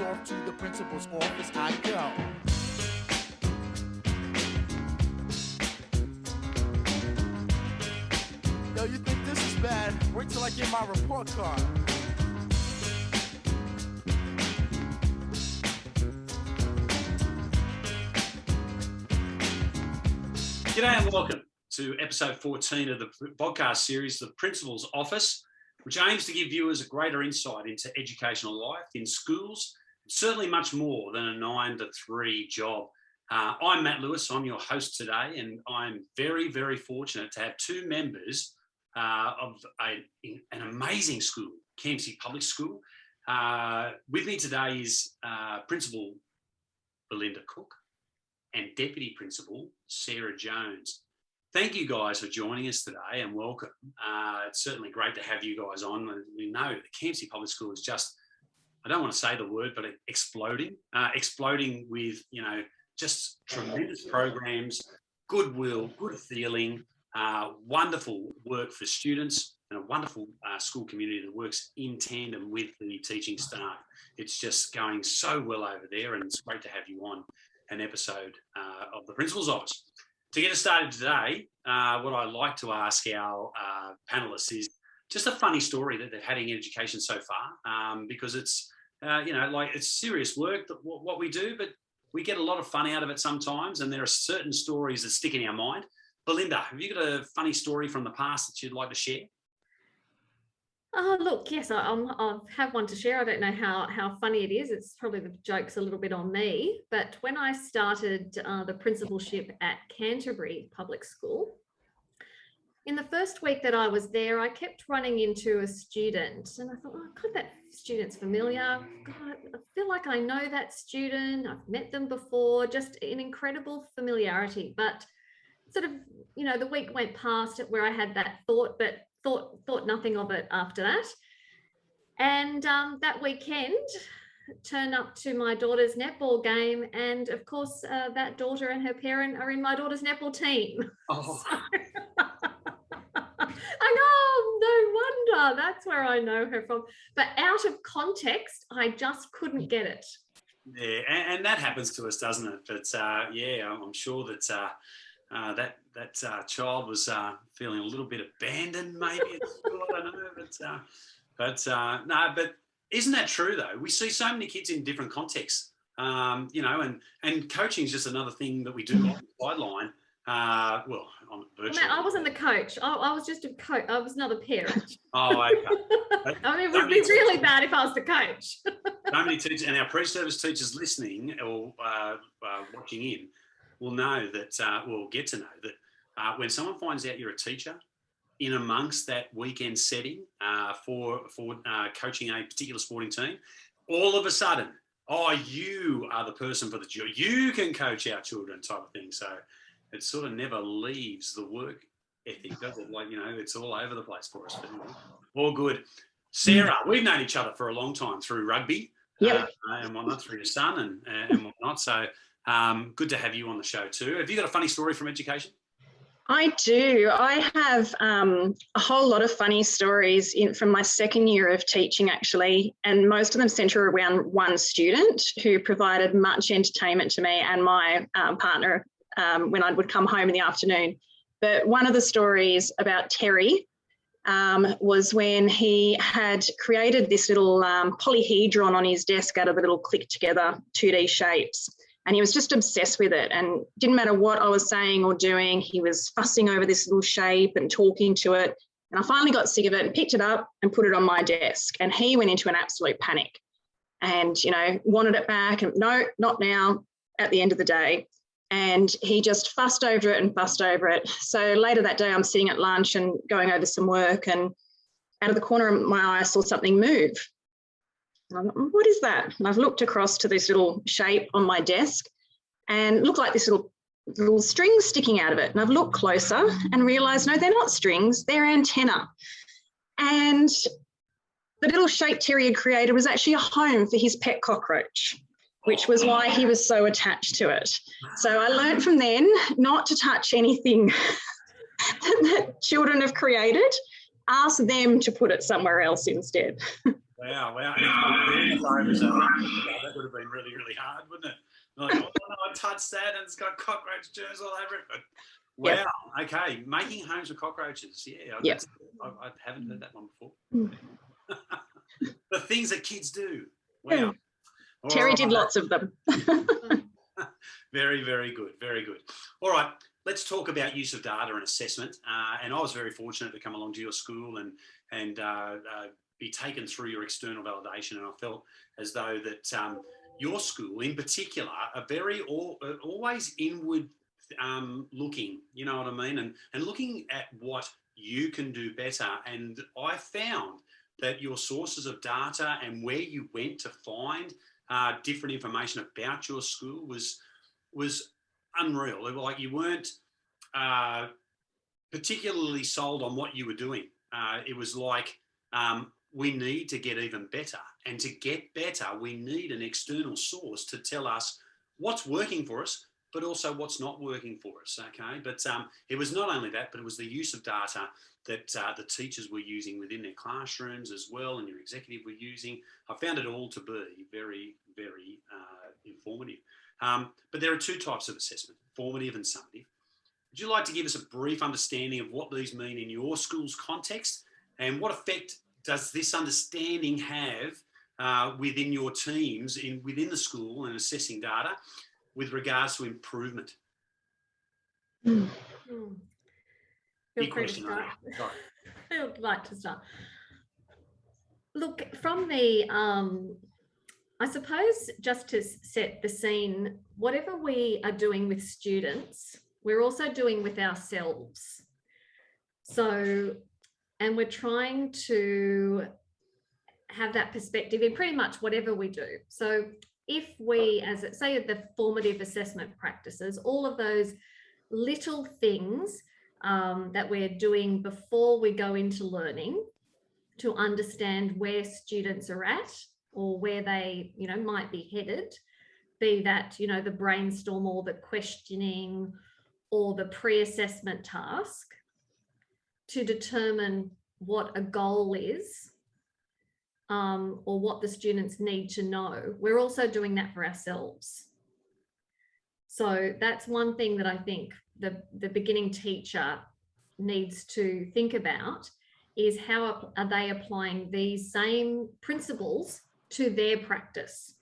off to the principal's office I go. Yo, you think this is bad? Wait till I get my report card. G'day and welcome to episode 14 of the podcast series, The Principal's Office, which aims to give viewers a greater insight into educational life in schools, certainly much more than a 9 to 3 job. I'm Matt Lewis, I'm your host today, and I'm very, very fortunate to have two members of an amazing school, Campsie Public School. With me today is Principal Berlinda Cook and Deputy Principal Sarah Jones. Thank you guys for joining us today and welcome. It's certainly great to have you guys on. We know the Campsie Public School is just, I don't want to say the word, but exploding with, just tremendous programs, goodwill, good feeling, wonderful work for students and a wonderful school community that works in tandem with the teaching staff. It's just going so well over there, and it's great to have you on an episode of the Principal's Office. To get us started today, what I like to ask our panellists is just a funny story that they've had in education so far, because it's, it's serious work, what we do, but we get a lot of fun out of it sometimes, and there are certain stories that stick in our mind. Berlinda, have you got a funny story from the past that you'd like to share? Look, yes, I have one to share. I don't know how funny it is. It's probably the joke's a little bit on me. But when I started the principalship at Canterbury Public School, in the first week that I was there, I kept running into a student, and I thought, oh, God, that student's familiar. God, I feel like I know that student. I've met them before. Just an incredible familiarity. But sort of, the week went past where I had that thought, but thought nothing of it after that. And that weekend, turned up to my daughter's netball game, and of course that daughter and her parent are in my daughter's netball team. Oh. So, I know, no wonder, that's where I know her from. But out of context, I just couldn't get it. Yeah, and that happens to us, doesn't it? But I'm sure that that child was feeling a little bit abandoned, maybe at school. I don't know, but isn't that true though? We see so many kids in different contexts, and coaching is just another thing that we do on the sideline. On virtual. I wasn't the coach. I was just a coach. I was not a parent. Oh, okay. I mean, it would be really bad if I was the coach. So many teachers and our pre-service teachers listening or watching in will know that, will get to know that when someone finds out you're a teacher in amongst that weekend setting for coaching a particular sporting team, all of a sudden, you are the person for the job. You can coach our children type of thing. So it sort of never leaves the work ethic, does it? It's all over the place for us. But all good. Sarah, we've known each other for a long time through rugby. Yep. And whatnot, through your son and whatnot. So good to have you on the show too. Have you got a funny story from education? I do. I have a whole lot of funny stories from my second year of teaching, actually, and most of them centre around one student who provided much entertainment to me and my partner when I would come home in the afternoon. But one of the stories about Terry was when he had created this little polyhedron on his desk out of the little click together 2D shapes. And he was just obsessed with it, and didn't matter what I was saying or doing, he was fussing over this little shape and talking to it. And I finally got sick of it and picked it up and put it on my desk. And he went into an absolute panic and, wanted it back. And no, not now, at the end of the day. And he just fussed over it and fussed over it. So later that day, I'm sitting at lunch and going over some work, and out of the corner of my eye, I saw something move. And I thought, what is that? And I've looked across to this little shape on my desk, and it looked like this little string sticking out of it. And I've looked closer and realised, no, they're not strings, they're antenna. And the little shape Terry had created was actually a home for his pet cockroach, which was why he was so attached to it. So I learned from then not to touch anything that children have created. Ask them to put it somewhere else instead. Wow. And if it was over, that would have been really, really hard, wouldn't it? Like, oh no, I touched that and it's got cockroach germs all over it. But wow. Yep. Okay. Making homes with cockroaches. Yeah. Yep. I haven't heard that one before. Mm. The things that kids do. Wow. Terry did lots of them. Very, very good. Very good. All right. Let's talk about use of data and assessment. And I was very fortunate to come along to your school and be taken through your external validation. And I felt as though that your school in particular are very always inward looking, you know what I mean? And looking at what you can do better. And I found that your sources of data and where you went to find different information about your school was unreal. Like you weren't particularly sold on what you were doing. It was like, we need to get even better. And to get better, we need an external source to tell us what's working for us, but also what's not working for us, okay? But it was not only that, but it was the use of data that the teachers were using within their classrooms as well, and your executive were using. I found it all to be very, very informative. But there are two types of assessment, formative and summative. Would you like to give us a brief understanding of what these mean in your school's context, and what effect does this understanding have within your teams within the school and assessing data with regards to improvement? Feel Big free to question, start. Sorry. I would like to start. Look, from the, I suppose just to set the scene, whatever we are doing with students, we're also doing with ourselves. So, and we're trying to have that perspective in pretty much whatever we do. So if we, as it say, the formative assessment practices, all of those little things that we're doing before we go into learning to understand where students are at or where they, you know, might be headed, be that, you know, the brainstorm or the questioning or the pre-assessment task, to determine what a goal is or what the students need to know. We're also doing that for ourselves. So that's one thing that I think the beginning teacher needs to think about, is how are they applying these same principles to their practice.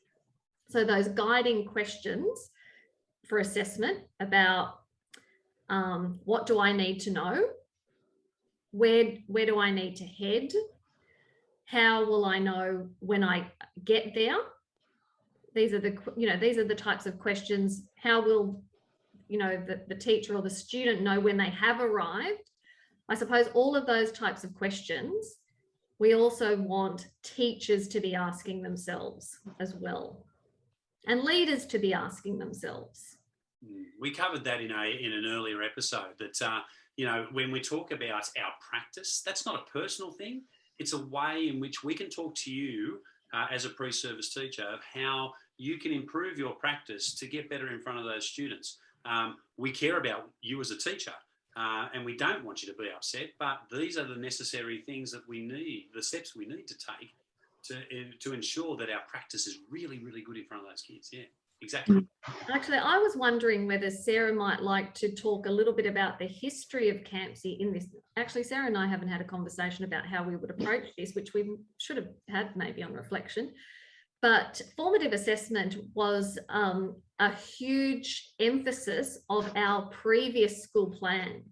So those guiding questions for assessment about what do I need to know? Where do I need to head? How will I know when I get there? These are the, you know, these are the types of questions. How will, you know, the teacher or the student know when they have arrived? I suppose all of those types of questions, we also want teachers to be asking themselves as well, and leaders to be asking themselves. We covered that in an earlier episode, that you know, when we talk about our practice, that's not a personal thing. It's a way in which we can talk to you as a pre-service teacher of how you can improve your practice to get better in front of those students. We care about you as a teacher, and we don't want you to be upset, but these are the necessary things that we need, the steps we need to take to ensure that our practice is really, really good in front of those kids. Yeah, exactly. Actually, I was wondering whether Sarah might like to talk a little bit about the history of Campsie in this. Actually, Sarah and I haven't had a conversation about how we would approach this, which we should have had maybe on reflection. But formative assessment was a huge emphasis of our previous school plan.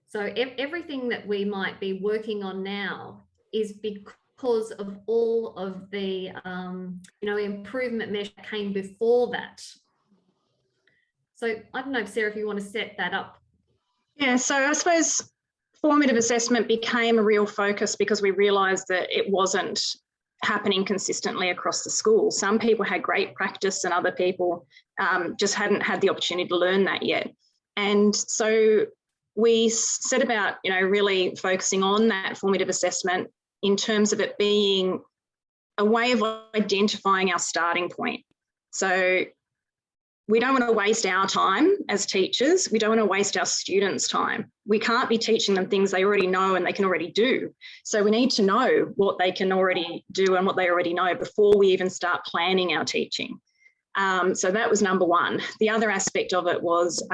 So everything that we might be working on now is because of all of the you know, improvement measures that came before that. So I don't know, Sarah, if you want to set that up. Yeah, so I suppose formative assessment became a real focus because we realised that it wasn't happening consistently across the school. Some people had great practice and other people just hadn't had the opportunity to learn that yet. And so we set about, you know, really focusing on that formative assessment in terms of it being a way of identifying our starting point. So we don't want to waste our time as teachers. We don't want to waste our students' time. We can't be teaching them things they already know and they can already do. So we need to know what they can already do and what they already know before we even start planning our teaching. So that was number one. The other aspect of it was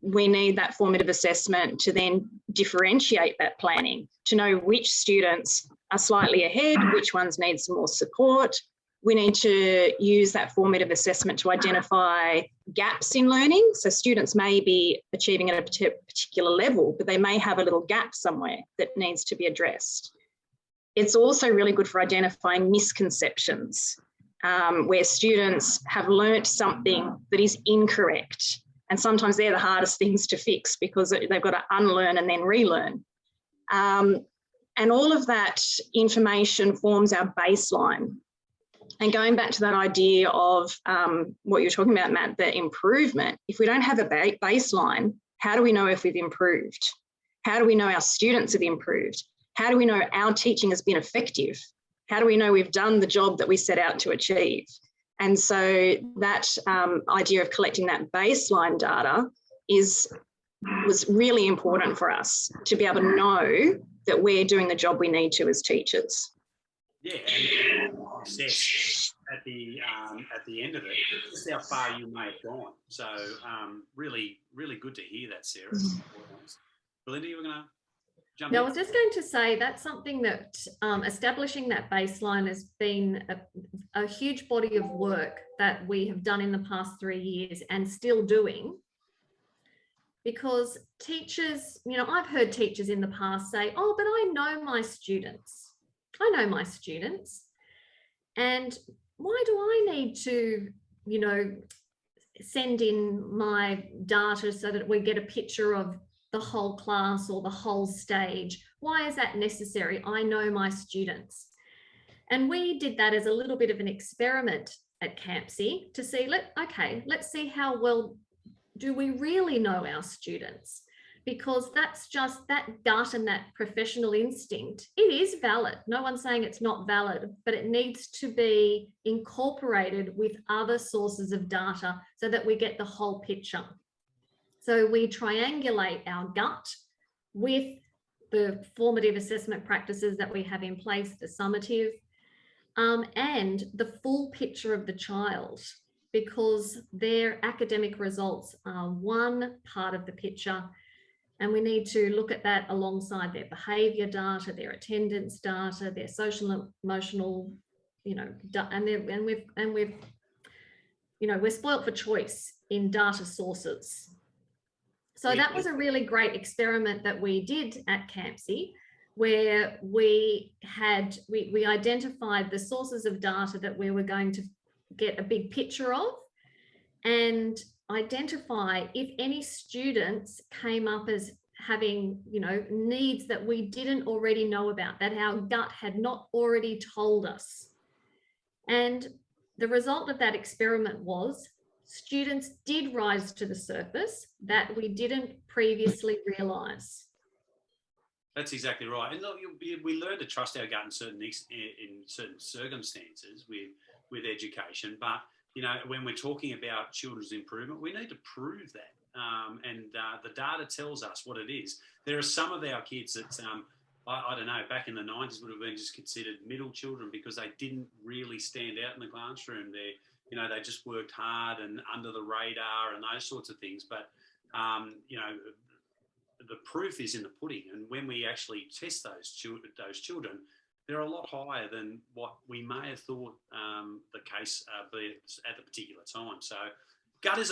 we need that formative assessment to then differentiate that planning, to know which students are slightly ahead, which ones need some more support. We need to use that formative assessment to identify gaps in learning. So students may be achieving at a particular level, but they may have a little gap somewhere that needs to be addressed. It's also really good for identifying misconceptions, where students have learnt something that is incorrect. And sometimes they're the hardest things to fix because they've got to unlearn and then relearn. And all of that information forms our baseline. And going back to that idea of what you're talking about, Matt, the improvement, if we don't have a baseline, how do we know if we've improved? How do we know our students have improved? How do we know our teaching has been effective? How do we know we've done the job that we set out to achieve? And so that idea of collecting that baseline data was really important for us to be able to know that we're doing the job we need to as teachers. Yeah, and assess at the end of it just how far you may have gone. So really good to hear that, Sarah. Berlinda, you were going to jump in? I was just going to say that's something that establishing that baseline has been a huge body of work that we have done in the past 3 years and still doing. Because teachers, I've heard teachers in the past say, oh, but I know my students. And why do I need to, send in my data so that we get a picture of the whole class or the whole stage? Why is that necessary? I know my students. And we did that as a little bit of an experiment at Campsie to see, let's see how well do we really know our students? Because that's just that gut and that professional instinct. It is valid. No one's saying it's not valid, but it needs to be incorporated with other sources of data so that we get the whole picture. So we triangulate our gut with the formative assessment practices that we have in place, the summative, and the full picture of the child, because their academic results are one part of the picture. And we need to look at that alongside their behaviour data, their attendance data, their social, emotional, we're spoilt for choice in data sources. So that was a really great experiment that we did at Campsie, where we identified the sources of data that we were going to get a big picture of, and identify if any students came up as having, needs that we didn't already know about, that our gut had not already told us. And the result of that experiment was students did rise to the surface that we didn't previously realise. That's exactly right. And look, we learn to trust our gut in certain circumstances with education, but when we're talking about children's improvement, we need to prove that. And the data tells us what it is. There are some of our kids that, I don't know, back in the 90s would have been just considered middle children because they didn't really stand out in the classroom. They just worked hard and under the radar and those sorts of things. But, the proof is in the pudding. And when we actually test those children, they're a lot higher than what we may have thought the case at the particular time. So gut is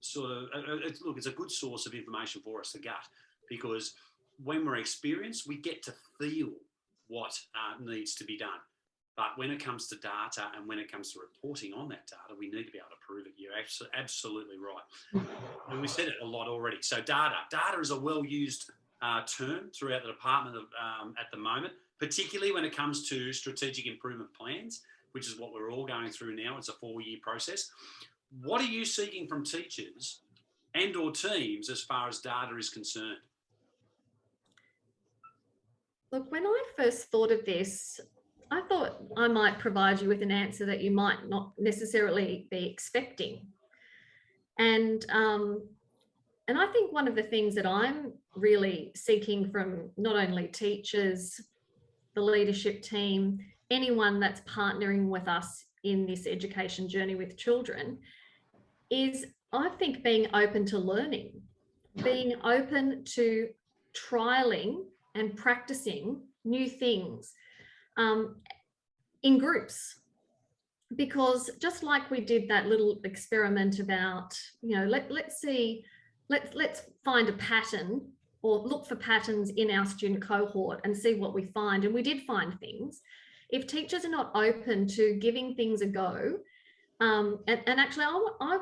it's a good source of information for us, the gut, because when we're experienced, we get to feel what needs to be done. But when it comes to data and when it comes to reporting on that data, we need to be able to prove it. You're absolutely right. And we said it a lot already. So data is a well-used term throughout the department at the moment, particularly when it comes to strategic improvement plans, which is what we're all going through now. It's a 4-year process. What are you seeking from teachers and or teams as far as data is concerned? Look, when I first thought of this, I thought I might provide you with an answer that you might not necessarily be expecting. And I think one of the things that I'm really seeking from not only teachers, the leadership team, anyone that's partnering with us in this education journey with children, is I think being open to learning, being open to trialing and practicing new things in groups. Because just like we did that little experiment about, let's find a pattern or look for patterns in our student cohort and see what we find. And we did find things. If teachers are not open to giving things a go, and actually I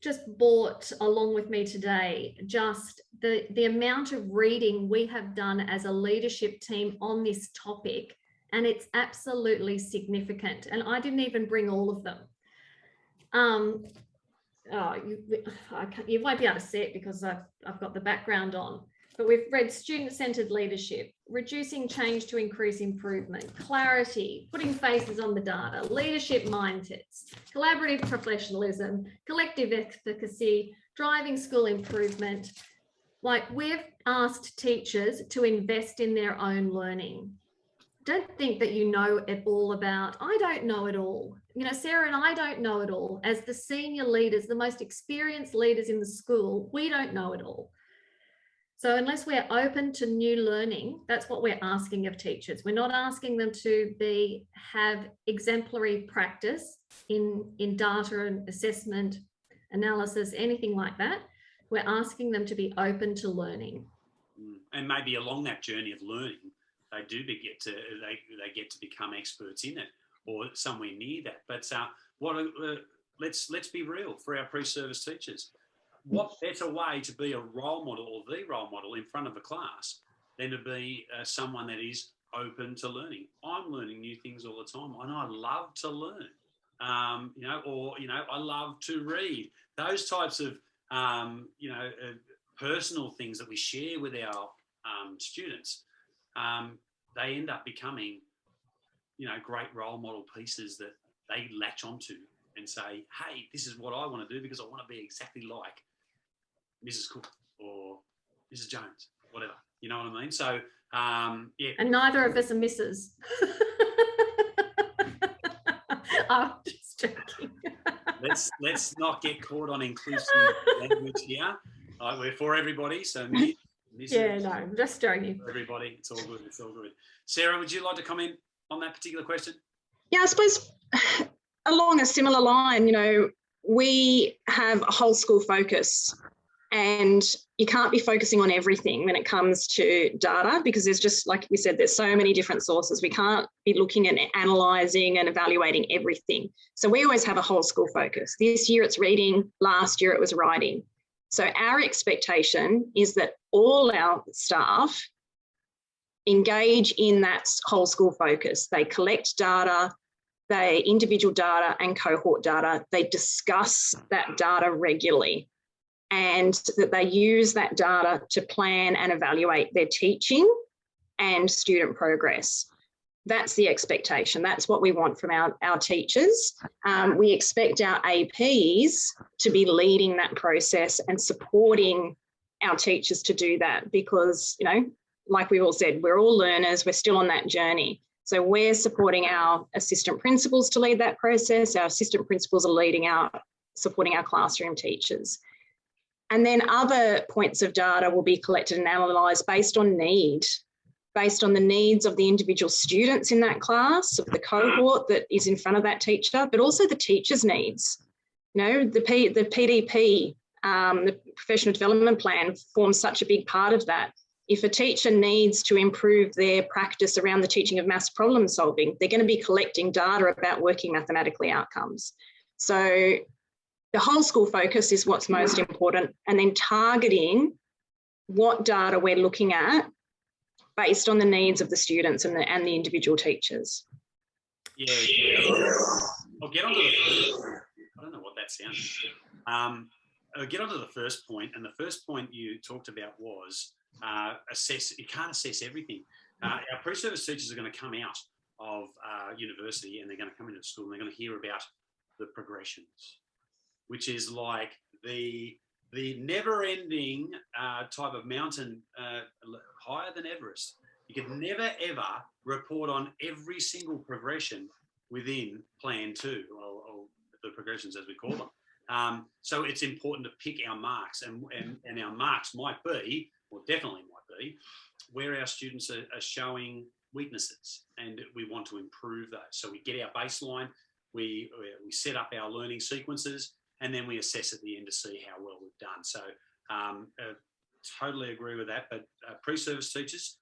just brought along with me today just the amount of reading we have done as a leadership team on this topic, and it's absolutely significant. And I didn't even bring all of them. You won't be able to see it because I've got the background on, but we've read student-centered leadership, reducing change to increase improvement, clarity, putting faces on the data, leadership mindsets, collaborative professionalism, collective efficacy, driving school improvement. Like, we've asked teachers to invest in their own learning. Don't think that you know it all about, I don't know it all. Sarah and I don't know it all. As the senior leaders, the most experienced leaders in the school, we don't know it all. So unless we're open to new learning, that's what we're asking of teachers. We're not asking them to have exemplary practice in data and assessment, analysis, anything like that. We're asking them to be open to learning. And maybe along that journey of learning, they get to become experts in it, or somewhere near that. But let's be real for our pre-service teachers. What better way to be a role model or the role model in front of a class than to be someone that is open to learning? I'm learning new things all the time, and I love to learn. I love to read. Those types of personal things that we share with our students. They end up becoming, great role model pieces that they latch onto and say, hey, this is what I want to do because I want to be exactly like Mrs. Cook or Mrs. Jones, whatever. You know what I mean? So, yeah. And neither of us are Mrs. I'm just joking. Let's not get caught on inclusive language here. We're for everybody, so yeah, no, I'm just joking. Everybody, it's all good. It's all good. Sarah, would you like to comment on that particular question? Yeah, I suppose along a similar line, we have a whole school focus, and you can't be focusing on everything when it comes to data, because there's just, like we said, there's so many different sources. We can't be looking at analysing and evaluating everything. So we always have a whole school focus. This year it's reading, last year it was writing. So our expectation is that all our staff engage in that whole school focus. They collect data, individual data and cohort data. They discuss that data regularly, and that they use that data to plan and evaluate their teaching and student progress. That's the expectation. That's what we want from our teachers. We expect our APs to be leading that process and supporting our teachers to do that, because, like we all said, we're all learners, we're still on that journey. So we're supporting our assistant principals to lead that process. Our assistant principals are supporting our classroom teachers. And then other points of data will be collected and analysed based on need, based on the needs of the individual students in that class, of the cohort that is in front of that teacher, but also the teacher's needs. The PDP, the professional development plan, forms such a big part of that. If a teacher needs to improve their practice around the teaching of maths problem solving, they're going to be collecting data about working mathematically outcomes. So the whole school focus is what's most important, and then targeting what data we're looking at based on the needs of the students and the individual teachers. Yeah. I'll get onto I don't know what that sounds. I'll get onto the first point, and the first point you talked about was assess. You can't assess everything. Our pre-service teachers are going to come out of university, and they're going to come into school, and they're going to hear about the progressions, which is like the never-ending type of mountain higher than Everest. You could never, ever report on every single progression within Plan 2, or the progressions as we call them. So it's important to pick our marks, and our marks might be, or definitely might be, where our students are showing weaknesses, and we want to improve those. So we get our baseline, we set up our learning sequences, and then we assess at the end to see how well we've done. So totally agree with that. But pre-service teachers,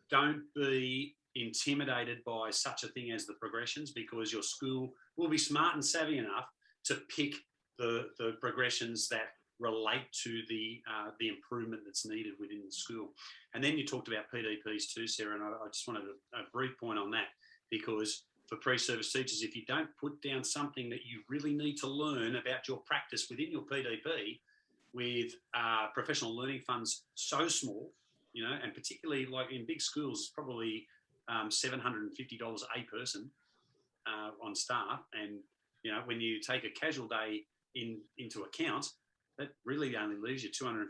don't be intimidated by such a thing as the progressions, because your school will be smart and savvy enough to pick the progressions that relate to the improvement that's needed within the school. And then you talked about PDPs too, Sarah, and I just wanted a brief point on that, because for pre-service teachers, if you don't put down something that you really need to learn about your practice within your PDP, with professional learning funds so small, you know, and particularly like in big schools, it's probably $750 a person on staff. And, you know, when you take a casual day into account, that really only leaves you $250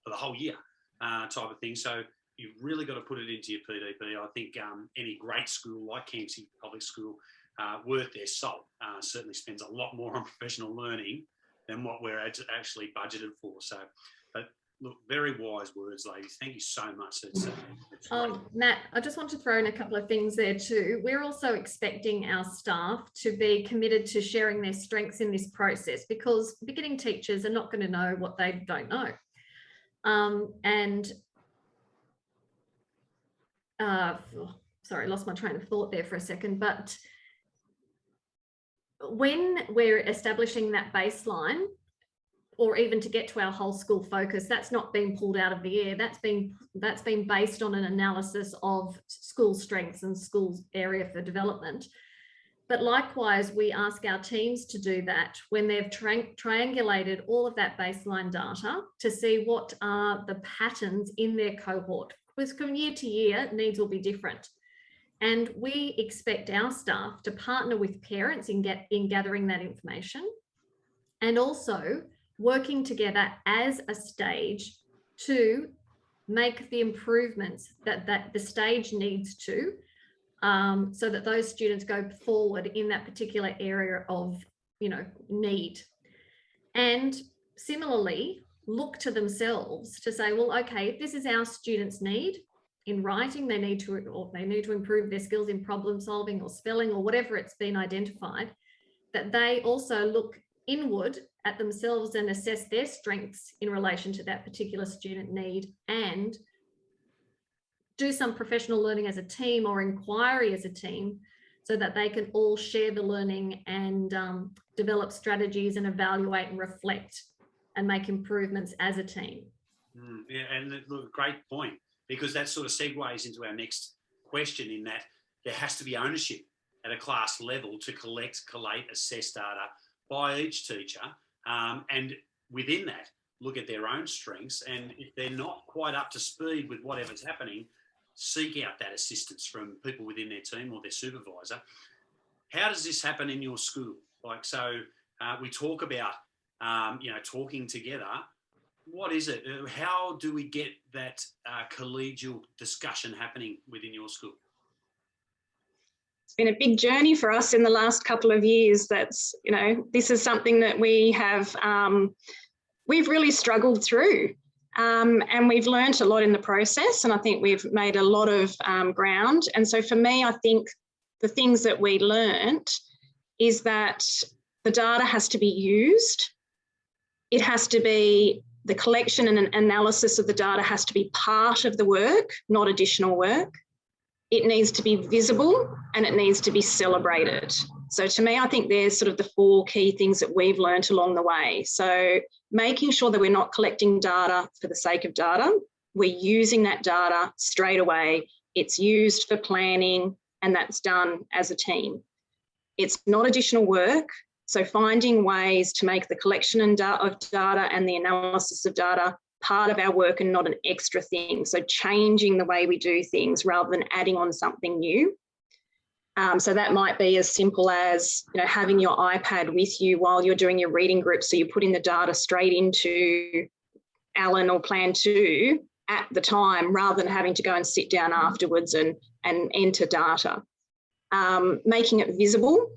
for the whole year type of thing. So you've really got to put it into your PDP. I think any great school like Campsie Public School, worth their salt, certainly spends a lot more on professional learning than what we're actually budgeted for. So, but look, very wise words, ladies. Thank you so much. It's Matt, I just want to throw in a couple of things there too. We're also expecting our staff to be committed to sharing their strengths in this process, because beginning teachers are not going to know what they don't know. Sorry, lost my train of thought there for a second. But when we're establishing that baseline, or even to get to our whole school focus, that's not being pulled out of the air. That's been based on an analysis of school strengths and school's area for development. But likewise, we ask our teams to do that when they've triangulated all of that baseline data to see what are the patterns in their cohort. Because from year to year, needs will be different. And we expect our staff to partner with parents in gathering that information, and also working together as a stage to make the improvements that the stage needs to, so that those students go forward in that particular area of, you know, need. And similarly, look to themselves to say, well, okay, if this is our students' need in writing, they need to improve their skills in problem solving or spelling or whatever it's been identified, that they also look inward at themselves and assess their strengths in relation to that particular student need, and do some professional learning as a team or inquiry as a team, so that they can all share the learning and develop strategies and evaluate and reflect and make improvements as a team. Yeah, and look, great point, because that sort of segues into our next question, in that there has to be ownership at a class level to collect, collate, assess data by each teacher, and within that, look at their own strengths, and if they're not quite up to speed with whatever's happening, seek out that assistance from people within their team or their supervisor. How does this happen in your school? Like, so we talk about, you know, talking together. What is it? How do we get that collegial discussion happening within your school? It's been a big journey for us in the last couple of years. That's, you know, this is something that we have, we've really struggled through, and we've learnt a lot in the process, and I think we've made a lot of ground. And so for me, I think the things that we learnt is that the data has to be used. It has to be, the collection and analysis of the data has to be part of the work, not additional work. It needs to be visible and it needs to be celebrated. So to me, I think there's sort of the 4 key things that we've learnt along the way. So making sure that we're not collecting data for the sake of data. We're using that data straight away. It's used for planning, and that's done as a team. It's not additional work. So finding ways to make the collection of data and the analysis of data part of our work and not an extra thing. So changing the way we do things rather than adding on something new. So that might be as simple as, having your iPad with you while you're doing your reading group. So you're putting the data straight into Alan or Plan 2 at the time, rather than having to go and sit down afterwards and enter data. Making it visible.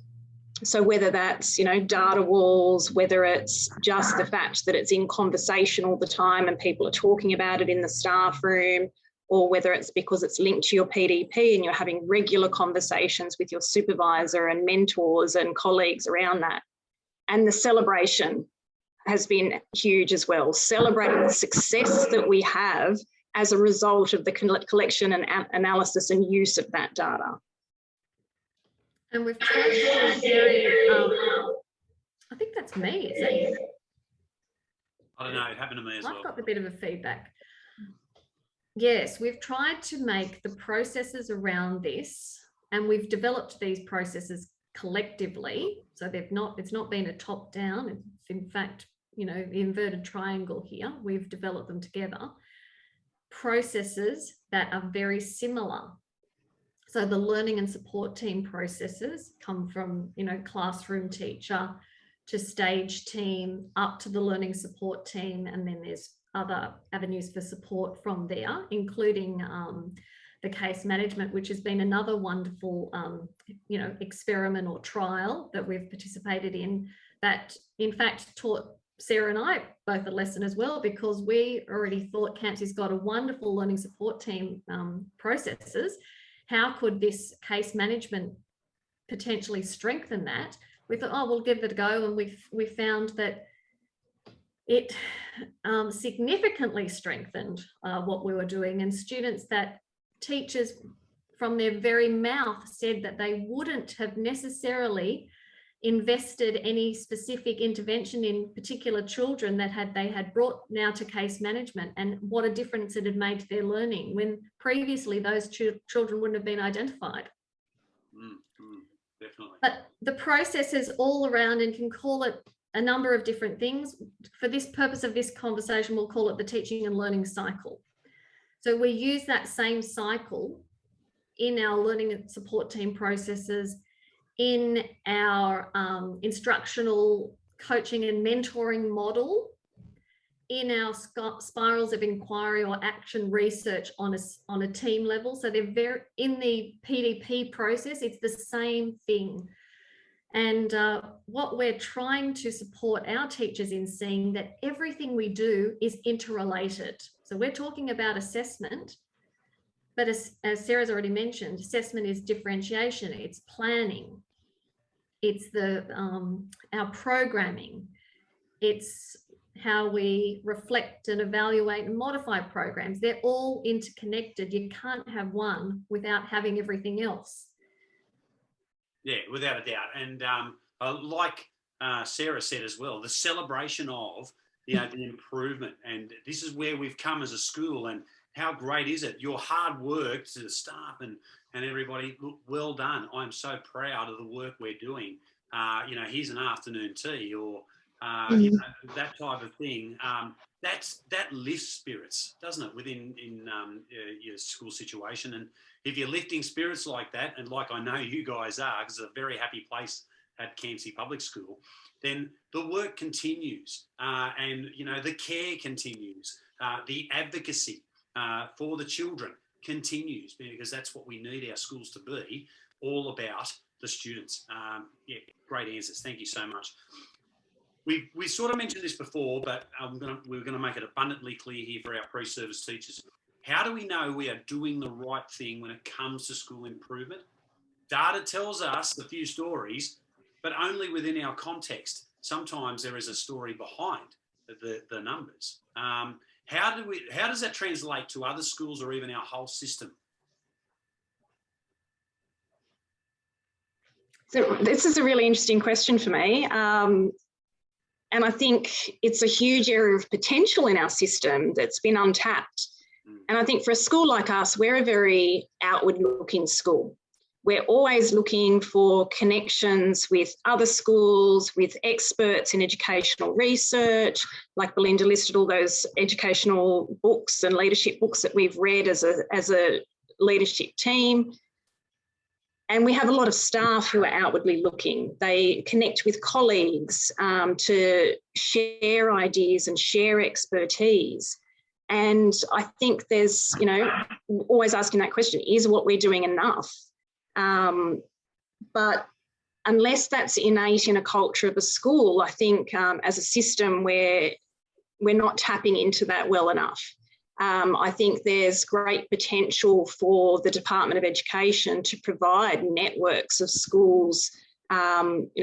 So whether that's, data walls, whether it's just the fact that it's in conversation all the time and people are talking about it in the staff room, or whether it's because it's linked to your PDP and you're having regular conversations with your supervisor and mentors and colleagues around that. And the celebration has been huge as well, celebrating the success that we have as a result of the collection and analysis and use of that data. And we've tried to be very, I think that's me, is it? I don't know, it happened to me as well. I've got a bit of a feedback. Yes, we've tried to make the processes around this, and we've developed these processes collectively. So it's not been a top down. It's in fact, the inverted triangle here, we've developed them together. Processes that are very similar. So the learning and support team processes come from, classroom teacher to stage team, up to the learning support team, and then there's other avenues for support from there, including the case management, which has been another wonderful, experiment or trial that we've participated in, that in fact taught Sarah and I both a lesson as well, because we already thought Campsie's got a wonderful learning support team processes. How could this case management potentially strengthen that? We thought, we'll give it a go, and we found that it significantly strengthened what we were doing, and students that teachers from their very mouth said that they wouldn't have necessarily invested any specific intervention in particular children that they had brought now to case management, and what a difference it had made to their learning when previously those children wouldn't have been identified. Definitely. But the process is all around, and can call it a number of different things. For this purpose of this conversation, we'll call it the teaching and learning cycle. So we use that same cycle in our learning and support team processes, in our instructional coaching and mentoring model, in our spirals of inquiry or action research on a team level. So they're in the PDP process, it's the same thing. And what we're trying to support our teachers in seeing that everything we do is interrelated. So we're talking about assessment, but as Sarah's already mentioned, assessment is differentiation, it's planning, it's our programming, it's how we reflect and evaluate and modify programs. They're all interconnected. You can't have one without having everything else. Yeah, without a doubt. And like Sarah said as well, the celebration of the improvement. And this is where we've come as a school, and how great is it? Your hard work to the staff and everybody, look, well done. I'm so proud of the work we're doing. Here's an afternoon tea, or that type of thing. That lifts spirits, doesn't it, within your school situation? And if you're lifting spirits like that, and like I know you guys are, because it's a very happy place at Campsie Public School, then the work continues, and the care continues, the advocacy for the children continues, because that's what we need our schools to be, all about the students. Great answers. Thank you so much. We sort of mentioned this before, but we're going to make it abundantly clear here for our pre-service teachers. How do we know we are doing the right thing when it comes to school improvement? Data tells us a few stories, but only within our context. Sometimes there is a story behind the numbers. How does that translate to other schools or even our whole system? So this is a really interesting question for me. And I think it's a huge area of potential in our system that's been untapped. And I think for a school like us, we're a very outward-looking school. We're always looking for connections with other schools, with experts in educational research, like Berlinda listed all those educational books and leadership books that we've read as a leadership team. And we have a lot of staff who are outwardly looking. They connect with colleagues to share ideas and share expertise. And I think there's, always asking that question, is what we're doing enough? But unless that's innate in a culture of a school, I think as a system, we're not tapping into that well enough. I think there's great potential for the Department of Education to provide networks of schools,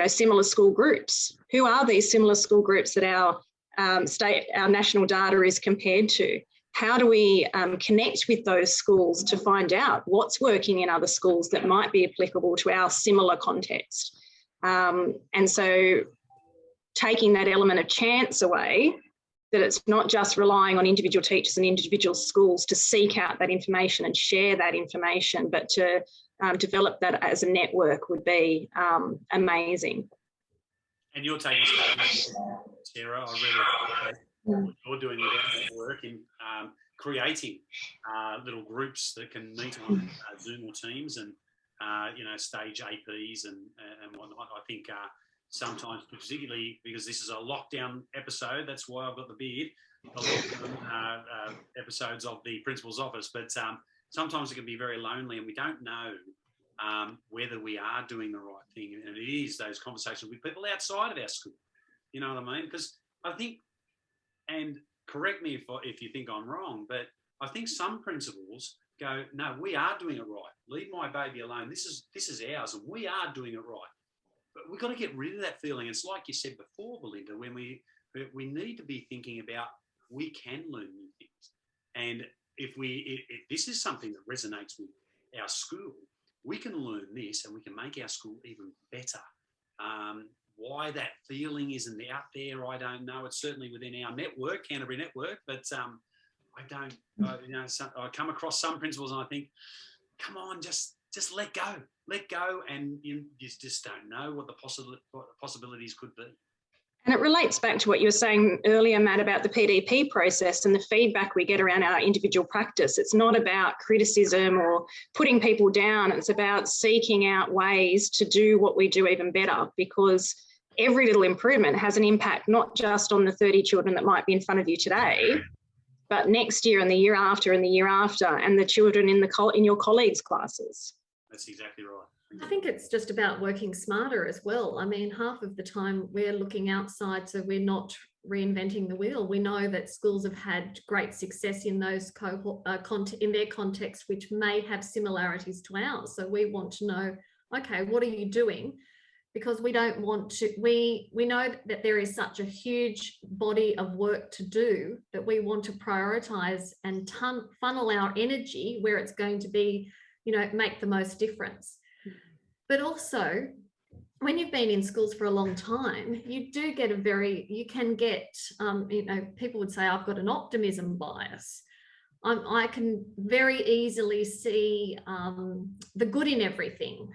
similar school groups. Who are these similar school groups that our national data is compared to? How do we connect with those schools to find out what's working in other schools that might be applicable to our similar context? And so taking that element of chance away, that it's not just relying on individual teachers and individual schools to seek out that information and share that information, but to develop that as a network would be amazing. And you're taking steps, Sarah. I really appreciate what you're doing with that network in creating little groups that can meet on Zoom or Teams and, stage APs and whatnot. I think sometimes, particularly because this is a lockdown episode, that's why I've got the beard, episodes of the principal's office, but sometimes it can be very lonely and we don't know whether we are doing the right thing. And it is those conversations with people outside of our school, you know what I mean? Because I think, and correct me if you think I'm wrong, but I think some principals go, no, we are doing it right. Leave my baby alone. This is ours and we are doing it right. But we've got to get rid of that feeling. It's like you said before, Berlinda, when we need to be thinking about we can learn new things. And if this is something that resonates with our school, we can learn this and we can make our school even better. Why that feeling isn't out there, I don't know. It's certainly within our network, Canterbury Network, but I don't, I come across some principals and I think, come on, just let go, and you just don't know what the possibilities could be. And it relates back to what you were saying earlier, Matt, about the PDP process and the feedback we get around our individual practice. It's not about criticism or putting people down. It's about seeking out ways to do what we do even better, because every little improvement has an impact, not just on the 30 children that might be in front of you today, but next year and the year after and the year after, and the children in your colleagues' classes. That's exactly right. I think it's just about working smarter as well. I mean, half of the time we're looking outside, so we're not reinventing the wheel. We know that schools have had great success in those in their context, which may have similarities to ours. So we want to know, okay, what are you doing? Because we don't want to, we know that there is such a huge body of work to do that we want to prioritize and funnel our energy where it's going to be, make the most difference. But also, when you've been in schools for a long time, you do get you can get, people would say, I've got an optimism bias. I can very easily see the good in everything.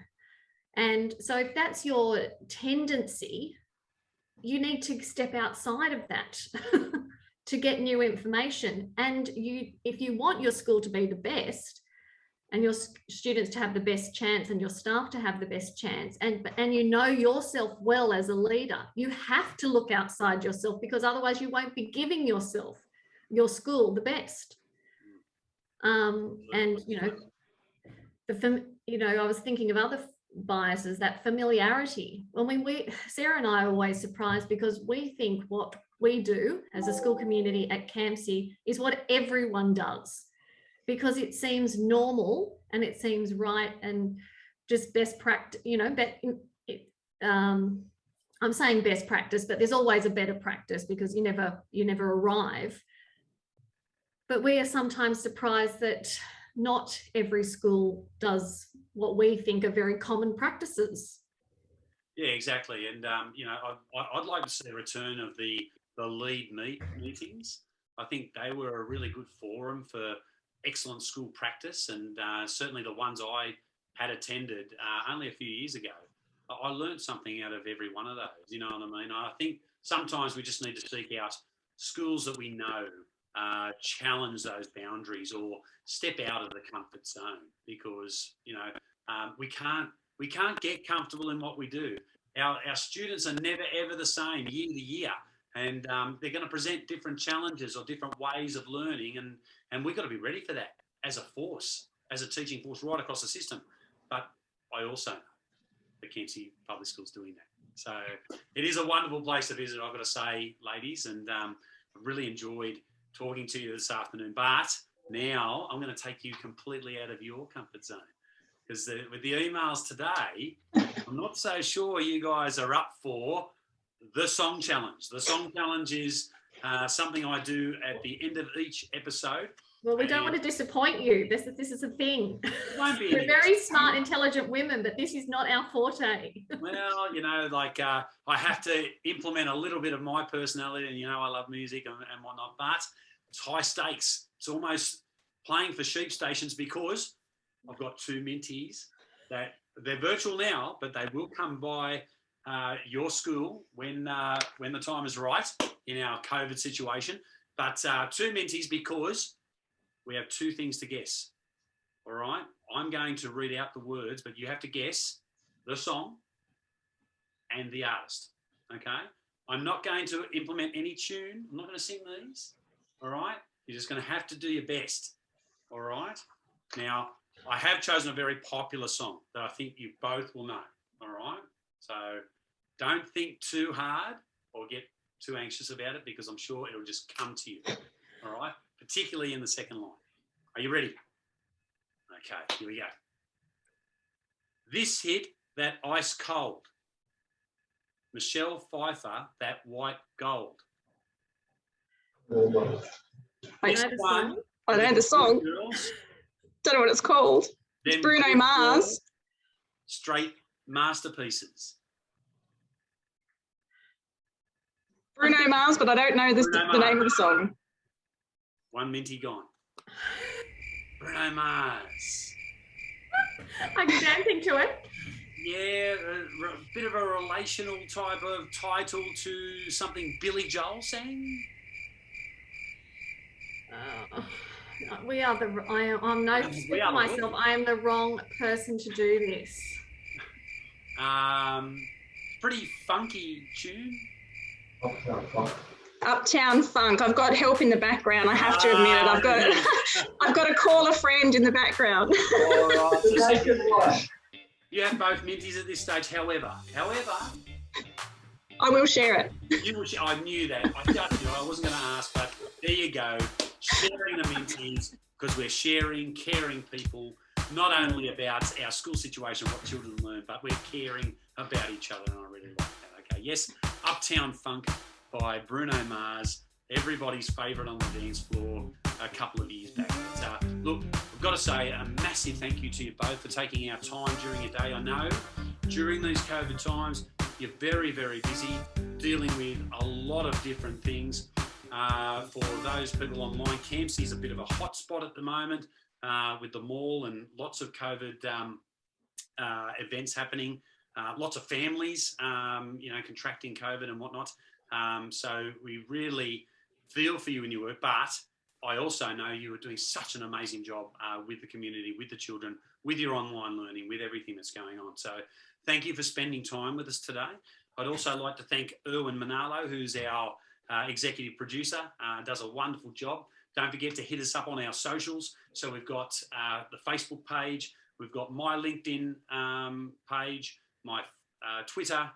And so if that's your tendency, you need to step outside of that to get new information. And if you want your school to be the best, and your students to have the best chance and your staff to have the best chance, and you know yourself well as a leader, you have to look outside yourself, because otherwise you won't be giving your school the best. And I was thinking of other biases, that familiarity. Sarah and I are always surprised, because we think what we do as a school community at Campsie is what everyone does, because it seems normal and it seems right and just best practice, I'm saying best practice, but there's always a better practice, because you never arrive. But we are sometimes surprised that not every school does what we think are very common practices. Yeah, exactly. And, I'd like to see a return of the lead meetings. I think they were a really good forum for excellent school practice, and certainly the ones I had attended only a few years ago, I learned something out of every one of those, you know what I mean? I think sometimes we just need to seek out schools that we know challenge those boundaries or step out of the comfort zone, because, we can't We can't get comfortable in what we do. Our students are never, ever the same year to year. And they're going to present different challenges or different ways of learning. And we've got to be ready for that as a force, as a teaching force right across the system. But I also know the Campsie Public School's doing that. So it is a wonderful place to visit, I've got to say, ladies. And I've really enjoyed talking to you this afternoon. But now I'm going to take you completely out of your comfort zone. Because with the emails today, I'm not so sure you guys are up for the song challenge. The song challenge is something I do at the end of each episode. Well, we don't want to disappoint you. This is a thing. Won't be We're very smart, intelligent women, but this is not our forte. Well, you know, like I have to implement a little bit of my personality, and you know, I love music and whatnot. But it's high stakes. It's almost playing for sheep stations because I've got two Minties that they're virtual now, but they will come by your school when the time is right in our COVID situation. But two Minties because we have two things to guess. All right. I'm going to read out the words, but you have to guess the song and the artist. Okay. I'm not going to implement any tune. I'm not going to sing these. All right. You're just going to have to do your best. All right. Now, I have chosen a very popular song that I think you both will know. All right. So don't think too hard or get too anxious about it because I'm sure it'll just come to you. All right. Particularly in the second line. Are you ready? Okay, here we go. This hit that ice cold. Michelle Pfeiffer, that white gold. I know the song. I know the song. Girls, Don't know what it's called. It's then Bruno Mars. Straight masterpieces. Bruno Mars, but I don't know the name of the song. One Minty gone. Bruno Mars. I can dancing to it. Yeah, a bit of a relational type of title to something Billy Joel sang. We are the. I'm no. We are myself. I am the wrong person to do this. Pretty funky tune. Uptown Funk. I've got help in the background. I have to admit it. I've got to call a friend in the background. All right. You have both Minties at this stage. However, I will share it. I knew that. I just knew. I wasn't going to ask, but there you go. Sharing the Minties because we're sharing, caring people, not only about our school situation, what children learn, but we're caring about each other, and I really like that. Okay, yes, Uptown Funk by Bruno Mars, everybody's favourite on the dance floor a couple of years back. But, look, I've got to say a massive thank you to you both for taking our time during your day. I know during these COVID times, you're very, very busy dealing with a lot of different things. For those people online, Campsie is a bit of a hot spot at the moment with the mall and lots of COVID events happening. Lots of families, contracting COVID and whatnot. So we really feel for you in your work, but I also know you are doing such an amazing job with the community, with the children, with your online learning, with everything that's going on. So thank you for spending time with us today. I'd also like to thank Erwin Manalo, who's our executive producer, does a wonderful job. Don't forget to hit us up on our socials. So we've got the Facebook page, we've got my LinkedIn page, my Twitter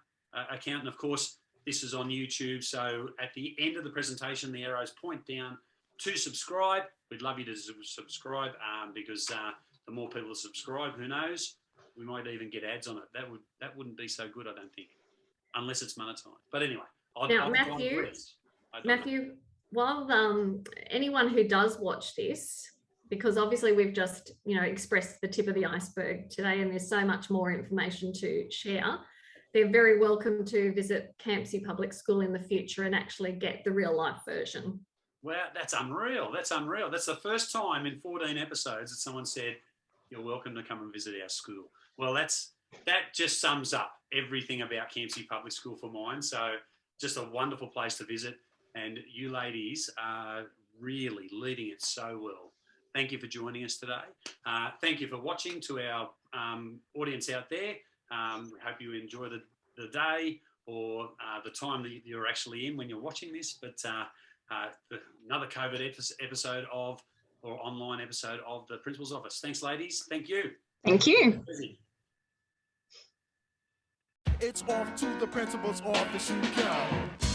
account, and of course, this is on YouTube. So at the end of the presentation, the arrows point down to subscribe. We'd love you to subscribe because the more people subscribe, who knows, we might even get ads on it. That wouldn't be so good, I don't think, unless it's monetized. But anyway, Matthew, while anyone who does watch this, because obviously we've just expressed the tip of the iceberg today, and there's so much more information to share, they're very welcome to visit Campsie Public School in the future and actually get the real life version. Well, that's unreal. That's unreal. That's the first time in 14 episodes that someone said, you're welcome to come and visit our school. Well, that just sums up everything about Campsie Public School for mine. So just a wonderful place to visit. And you ladies are really leading it so well. Thank you for joining us today. Thank you for watching to our audience out there. Hope you enjoy the day or the time that you're actually in when you're watching this. But another COVID episode or online episode of the Principal's Office. Thanks, ladies. Thank you. Thank you. It's off to the principal's office you go.